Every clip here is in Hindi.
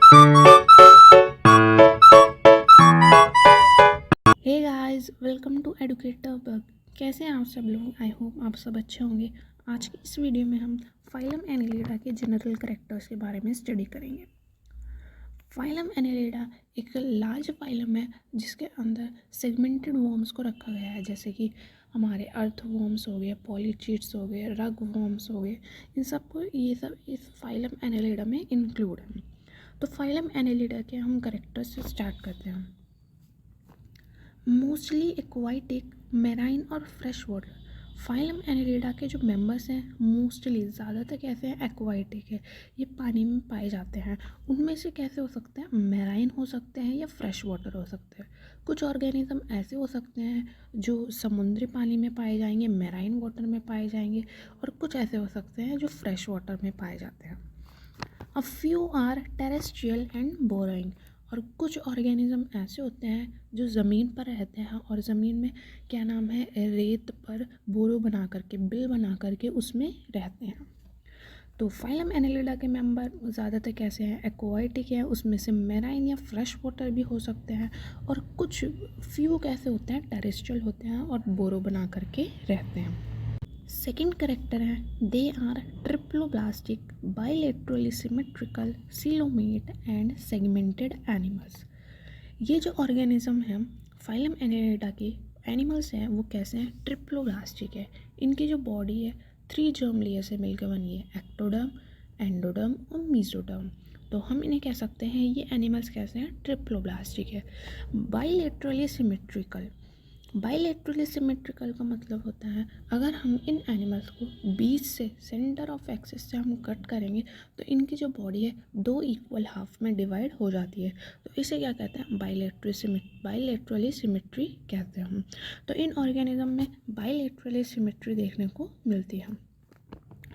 Hey guys, welcome to educator bug. कैसे हैं आप सब लोग? आई होप आप सब अच्छे होंगे। आज की इस वीडियो में हम फाइलम एनिलिडा के जनरल कैरेक्टर्स के बारे में स्टडी करेंगे। फाइलम एनिलिडा एक लार्ज फाइलम है जिसके अंदर सेगमेंटेड वर्म्स को रखा गया है, जैसे कि हमारे अर्थ वर्म्स हो गए, पॉलीचीट्स हो गए, रग वर्म्स हो गए। इन सबको ये सब इस फाइलम एनिलिडा में इंक्लूड है। तो फाइलम एनिलिडा के हम कैरेक्टर्स से स्टार्ट करते हैं। मोस्टली एक्वाटिक, मेराइन और फ्रेश वाटर। फाइलम एनिलिडा के जो मेंबर्स हैं मोस्टली ज़्यादातर कैसे हैं? एक्वाटिक है, ये पानी में पाए जाते हैं। उनमें से कैसे हो सकते हैं? मेराइन हो सकते हैं या फ्रेश वाटर हो सकते हैं। कुछ ऑर्गेनिज्म ऐसे हो सकते हैं जो समुद्री पानी में पाए जाएंगे, मेराइन वाटर में पाए जाएंगे, और कुछ ऐसे हो सकते हैं जो फ्रेश वाटर में पाए जाते हैं। A few are terrestrial and burrowing. और कुछ ऑर्गेनिज्म ऐसे होते हैं जो ज़मीन पर रहते हैं और ज़मीन में क्या नाम है, रेत पर बोरो बना करके, बिल बना करके उसमें रहते हैं। तो फाइलम एनिलिडा के मेंबर ज़्यादातर कैसे हैं? एक्वाटिक हैं, उसमें से मेराइन या फ्रेश वाटर भी हो सकते हैं, और कुछ फ्यू कैसे होते हैं? टेरेस्ट्रियल होते हैं और बोरो बना करके रहते हैं। सेकेंड करेक्टर है, they are triploblastic, bilaterally symmetrical, coelomate and segmented animals. ये जो ऑर्गेनिज्म हैं फाइलम एनिलिडा के एनिमल्स हैं वो कैसे हैं? ट्रिप्लोब्लास्टिक है। इनकी जो बॉडी है 3 जर्म लेयर से मिलकर बनी है, एक्टोडर्म, एंडोडर्म और मीजोडर्म। तो हम इन्हें कह सकते हैं ये एनिमल्स कैसे हैं? ट्रिप्लोब्लास्टिक है। Bilaterally symmetrical. बाइलेटरली सिमेट्रिकल का मतलब होता है अगर हम इन एनिमल्स को बीच से, सेंटर ऑफ एक्सिस से हम कट करेंगे तो इनकी जो बॉडी है 2 इक्वल हाफ में डिवाइड हो जाती है। तो इसे क्या कहते हैं? बाइलेटरली सिमेट्री कहते हैं हम। तो इन ऑर्गेनिज्म में बाइलेटरली सिमेट्री देखने को मिलती है।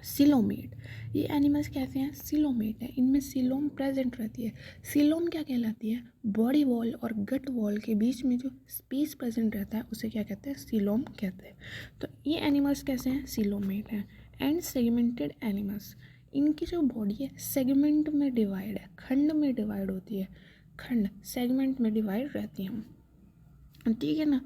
सिलोमेट, ये एनिमल्स कैसे हैं? सिलोमेट है, इनमें सिलोम प्रेजेंट रहती है। सिलोम क्या कहलाती है? बॉडी वॉल और गट वॉल के बीच में जो स्पेस प्रेजेंट रहता है उसे क्या कहते हैं? सिलोम कहते हैं। तो ये एनिमल्स कैसे हैं? सिलोमेट हैं। एंड सेगमेंटेड एनिमल्स, इनकी जो बॉडी है सेगमेंट में डिवाइड है, खंड में डिवाइड होती है, खंड सेगमेंट में डिवाइड रहती हैं, ठीक है ना।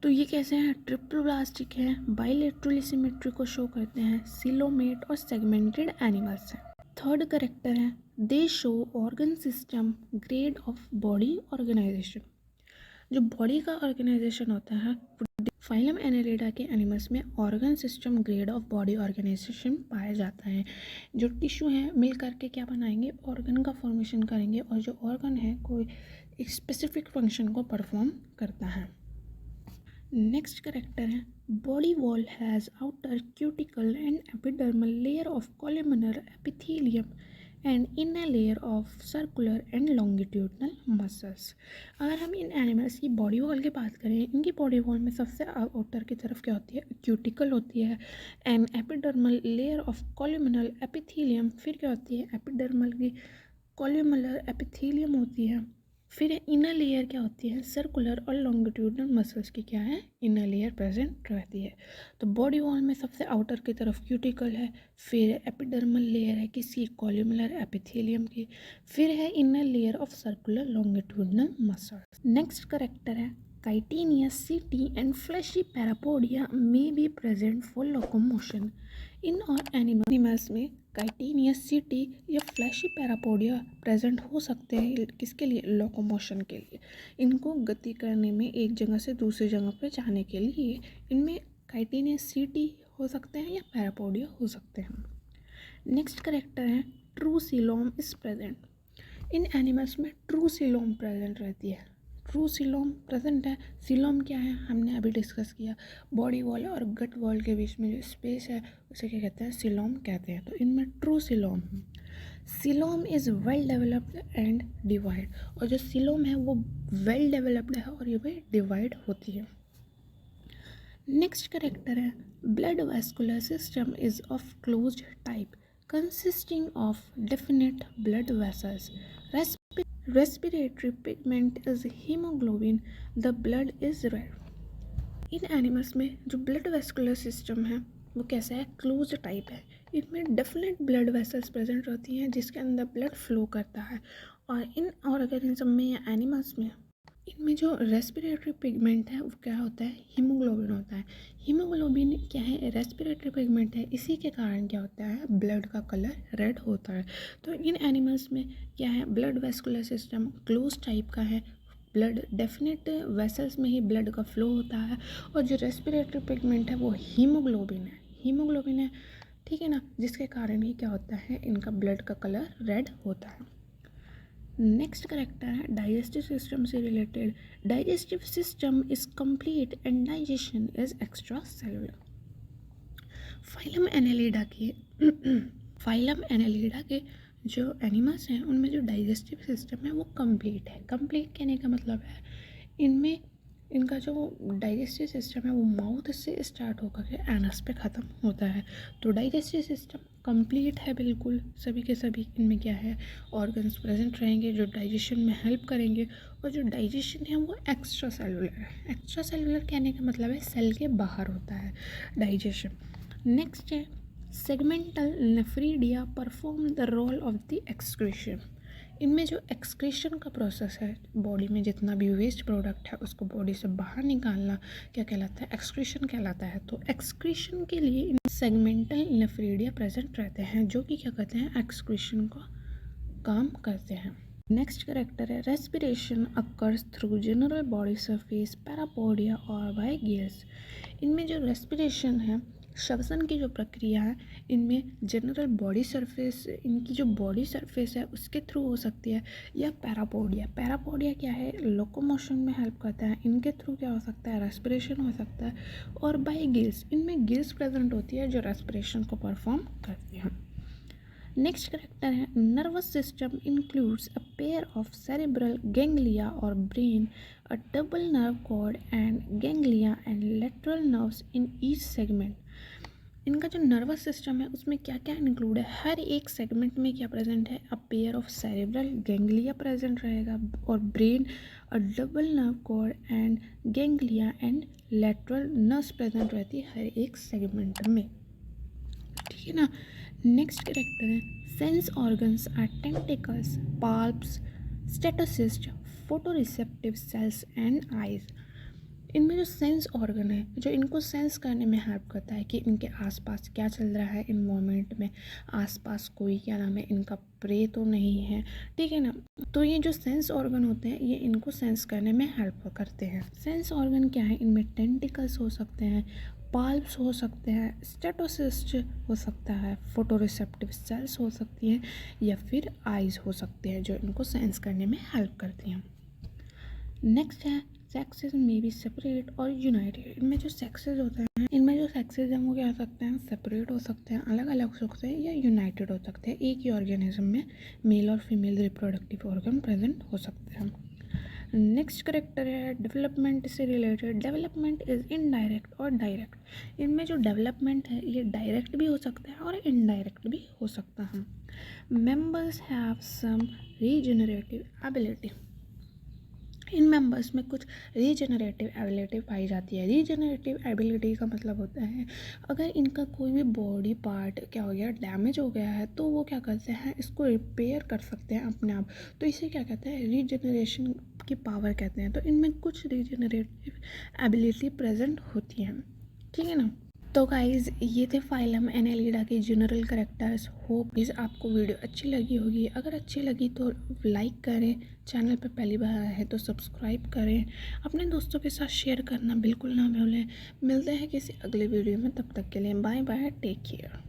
तो ये कैसे हैं? ट्रिप्लोब्लास्टिक हैं, बाइलेटरली सिमेट्री को शो करते हैं, सिलोमेट और सेगमेंटेड एनिमल्स हैं। थर्ड करेक्टर है, they show organ system, grade of body organisation. जो बॉडी का ऑर्गेनाइजेशन होता है फाइलम एनिलिडा के एनिमल्स में organ system, grade of body organisation पाया जाता है। जो टिश्यू हैं मिल करके क्या बनाएंगे? ऑर्गन का फॉर्मेशन करेंगे, और जो ऑर्गन है कोई एक स्पेसिफिक फंक्शन को परफॉर्म करता है। नेक्स्ट करेक्टर है, body wall has outer cuticle and epidermal layer of columnar epithelium and inner layer of circular and longitudinal muscles. अगर हम इन एनिमल्स की बॉडी वॉल की बात करें, इनकी बॉडी वॉल में सबसे आउटर की तरफ क्या होती है? क्यूटिकल होती है, and epidermal layer of columnar epithelium, फिर क्या होती है? एपिडर्मल की कॉलमनर एपिथेलियम होती है। फिर इनर लेयर क्या होती है? सर्कुलर और लॉन्गिट्यूडनल मसल्स की क्या है? इनर लेयर प्रेजेंट रहती है। तो बॉडी वॉल में सबसे आउटर की तरफ क्यूटिकल है, फिर एपिडर्मल लेयर है किसी कॉलमनर एपिथेलियम की, फिर है inner layer of circular longitudinal muscles. Next character है, chitinous setae and fleshy parapodia may be present for locomotion. इन और एनिमल्स में काइटिनिया सीटी या फ्लैशी पैरापोडिया प्रेजेंट हो सकते हैं, किसके लिए? लोकोमोशन के लिए। इनको गति करने में एक जगह से दूसरी जगह पर जाने के लिए इनमें काइटिनिया सीटी हो सकते हैं या पैरापोडिया हो सकते हैं। नेक्स्ट करेक्टर है, true coelom is present. In animals में ट्रू सिलोम प्रेजेंट रहती है। ट्रू सिलोम प्रेजेंट है। सिलोम क्या है? हमने अभी डिस्कस किया, बॉडी वॉल और गट वॉल के बीच में जो स्पेस है उसे क्या कहते हैं? सिलोम कहते हैं। तो इनमें true coelom, coelom is well developed and divide, और जो सिलोम है वो वेल डेवलप्ड है और ये भी डिवाइड होती है। नेक्स्ट करेक्टर है, blood vascular system is of closed type consisting of definite blood vessels, respiratory pigment is hemoglobin, the blood is red। In animals में जो ब्लड वेस्कुलर सिस्टम है वो कैसा है? क्लोज टाइप है। इनमें डेफिनेट ब्लड वेसल्स प्रेजेंट रहती हैं जिसके अंदर ब्लड फ्लो करता है, और इन ऑर्गेनिज्म में या एनिमल्स में इनमें जो रेस्पिरेटरी पिगमेंट है वो क्या होता है, हीमोग्लोबिन होता है। हीमोग्लोबिन क्या है, रेस्पिरेटरी पिगमेंट है। इसी के कारण क्या होता है, ब्लड का कलर रेड होता है। तो इन एनिमल्स में क्या है, blood vascular system close type का है, ब्लड डेफिनेट वेसल्स में ही ब्लड का फ्लो होता है। और जो रेस्पिरेटरी पिगमेंट है वो हीमोग्लोबिन है, ठीक है ना, जिसके कारण ही क्या होता है, इनका ब्लड का कलर रेड होता है। नेक्स्ट करेक्टर है डाइजेस्टिव सिस्टम से related. Digestive system is complete and digestion is extra cellular. Phylum Annelida के जो एनिमल्स हैं उनमें जो डाइजेस्टिव सिस्टम है वो कंप्लीट है। कंप्लीट कहने का मतलब है इनमें इनका जो डाइजेस्टिव सिस्टम है वो माउथ से स्टार्ट होकर के एनस पे ख़त्म होता है। तो डाइजेस्टिव सिस्टम कंप्लीट है बिल्कुल, सभी के सभी। इनमें क्या है, ऑर्गन्स प्रेजेंट रहेंगे जो डाइजेशन में हेल्प करेंगे। और जो डाइजेशन है वो एक्स्ट्रा सेलुलर है। एक्स्ट्रा सेलुलर कहने का मतलब है सेल के बाहर होता है डाइजेशन। नेक्स्ट है segmental nephridia perform the role of the excretion. इनमें जो एक्सक्रीशन का प्रोसेस है, बॉडी में जितना भी वेस्ट प्रोडक्ट है उसको बॉडी से बाहर निकालना क्या कहलाता है, एक्सक्रीशन कहलाता है। तो एक्सक्रीशन के लिए इन सेगमेंटल नेफ्रीडिया प्रेजेंट रहते हैं जो कि क्या कहते हैं, एक्सक्रीशन का काम करते हैं। नेक्स्ट करेक्टर है respiration occurs through general body surface, parapodia और बाय गिल्स। इनमें जो रेस्पिरेशन है, श्वसन की जो प्रक्रिया है, इनमें जनरल बॉडी सरफेस, इनकी जो बॉडी सरफेस है उसके थ्रू हो सकती है, या पैरापोडिया क्या है, लोकोमोशन में हेल्प करता है, इनके थ्रू क्या हो सकता है, रेस्पिरेशन हो सकता है। और बाय गिल्स, इनमें गिल्स प्रेजेंट होती है जो रेस्पिरेशन को परफॉर्म करती है। नेक्स्ट करेक्टर है nervous system includes a pair of cerebral ganglia और brain, a double nerve cord and ganglia and lateral nerves in each segment. इनका जो नर्वस सिस्टम है उसमें क्या क्या इंक्लूड है, हर एक सेगमेंट में क्या प्रेजेंट है, a pair of cerebral ganglia present रहेगा और brain, a double nerve cord and ganglia and lateral nerves present रहती है हर एक सेगमेंट में, ठीक है ना। नेक्स्ट करेक्टर है sense organs are tentacles, palps, statocysts, photoreceptive cells and eyes. इनमें जो सेंस ऑर्गन है जो इनको सेंस करने में हेल्प करता है कि इनके आसपास क्या चल रहा है, इन्वायरमेंट में आसपास कोई क्या नाम है इनका प्रे तो नहीं है, ठीक है ना। तो ये जो सेंस ऑर्गन होते हैं ये इनको सेंस करने में हेल्प करते हैं। सेंस ऑर्गन क्या है, इनमें टेंटिकल्स हो सकते हैं, पाल्प्स हो सकते हैं, स्टेटोसिस्ट हो सकता है, फोटोरिसेप्टिव सेल्स हो सकती हैं, या फिर आइज हो सकती हैं जो इनको सेंस करने में हेल्प करती हैं। नेक्स्ट है सेक्सेस मे बी सेपरेट और यूनाइटेड। इनमें जो सेक्सेस होते हैं, वो क्या हो सकते हैं, सेपरेट हो सकते हैं, अलग अलग हो सकते हैं, या यूनाइटेड हो सकते हैं। एक ही ऑर्गेनिज्म में मेल और फीमेल रिप्रोडक्टिव ऑर्गन प्रेजेंट हो सकते हैं। नेक्स्ट करेक्टर है डेवलपमेंट से रिलेटेड। डेवलपमेंट इज इनडायरेक्ट और डायरेक्ट। इनमें जो डेवलपमेंट है ये डायरेक्ट भी हो सकता है और इनडायरेक्ट भी हो सकता है। Members have some regenerative ability. इन मेंबर्स में कुछ रीजनरेटिव एबिलिटी पाई जाती है। रीजनरेटिव एबिलिटी का मतलब होता है अगर इनका कोई भी बॉडी पार्ट क्या हो गया, डैमेज हो गया है, तो वो क्या करते हैं, इसको रिपेयर कर सकते हैं अपने आप। तो इसे क्या कहते हैं, रीजनरेशन की पावर कहते हैं। तो इनमें कुछ रीजनरेटिव एबिलिटी प्रेजेंट होती है, ठीक है ना। तो गाइज़ ये थे फाइलम एनेलिडा के जनरल करेक्टर्स। होप प्लीज़ आपको वीडियो अच्छी लगी होगी। अगर अच्छी लगी तो लाइक करें, चैनल पर पहली बार आए हैं तो सब्सक्राइब करें, अपने दोस्तों के साथ शेयर करना बिल्कुल ना भूलें। मिलते हैं किसी अगले वीडियो में, तब तक के लिए bye bye, take care.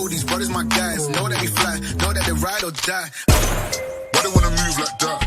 These brothers my guys, know that they fly, know that they ride or die. Why they wanna move like that?